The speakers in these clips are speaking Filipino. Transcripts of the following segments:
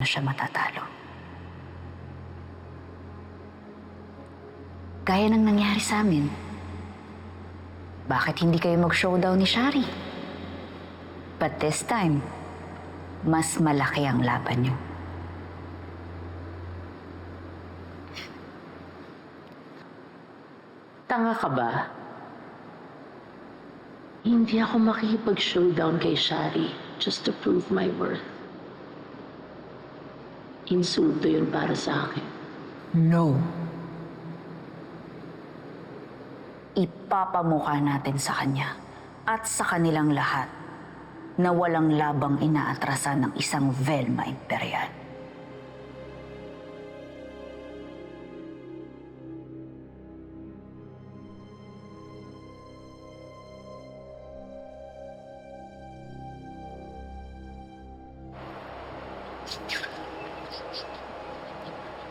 siya matatalo. Gaya ng nangyari sa amin. Bakit hindi kayo mag-showdown ni Shari? But this time, mas malaki ang laban niyo. Tanga ka ba? Hindi ako makikipag-showdown kay Shari just to prove my worth. Insulto yun para sa akin. No. Ipapamukha natin sa kanya at sa kanilang lahat na walang labang inaatrasan ng isang Velma Imperial.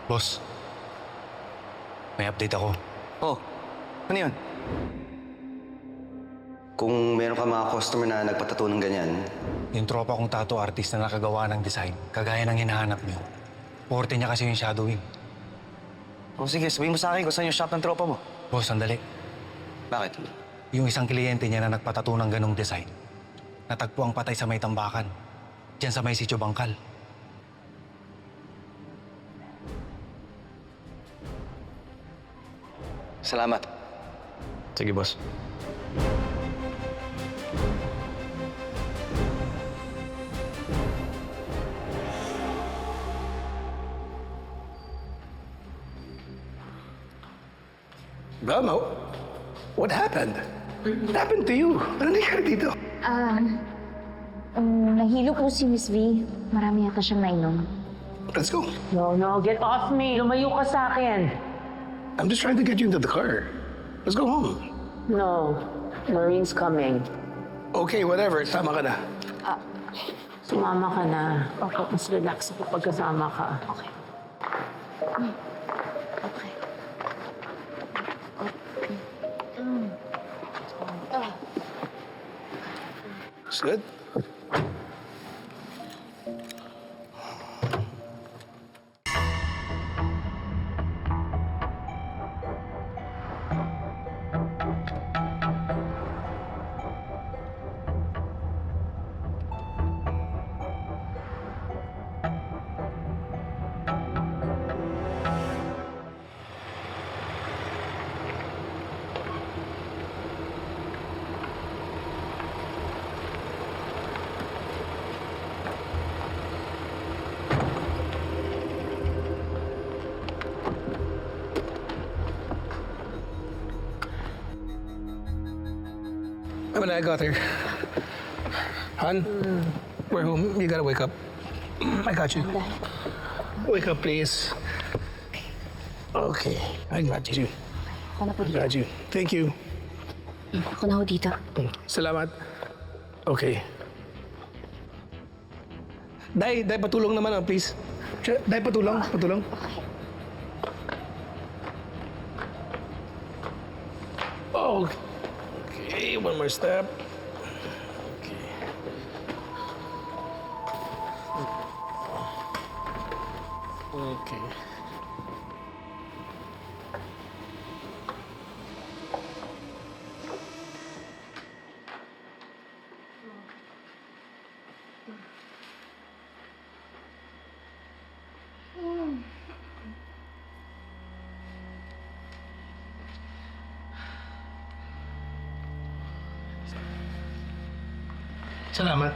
Boss, may update ako. Oh, ano yun? Kung meron ka mga customer na nagpatato ng ganyan, Yung tropa kong tattoo artist na nakagawa ng design, kagaya ng hinahanap niyo. Forte niya kasi yung shadowing. oh sige, sabihin mo sa akin kung saan yung shop ng tropa mo. Boss, sandali. Bakit? Yung isang kliyente niya na nagpatato ng ganong design, natagpo ang patay sa may tambakan. Diyan sa may sitio Bangkal. Salamat. Sige, boss. Velma, what happened? What happened to you? Ano nangyari dito? Nahilo po si Miss V. Marami yata siyang nainom. Let's go. No, get off me! Lumayo ka sa akin! I'm just trying to get you into the car. Let's go home. No, Maureen's coming. Okay, whatever. Tama ka na. Sumama ka na. Okay. Mas relax ako pagkasama ka. Okay. Okay. It's good. When I got her. Hon, we're home. You gotta wake up. I got you. Wake up, please. Okay, I got you. Ako na po I dito. got you. Thank you. Ako na po dito. Salamat. Okay. Day, patulong naman, please. Day, patulong. Oh, okay, one more step. Okay. Okay. Salamat.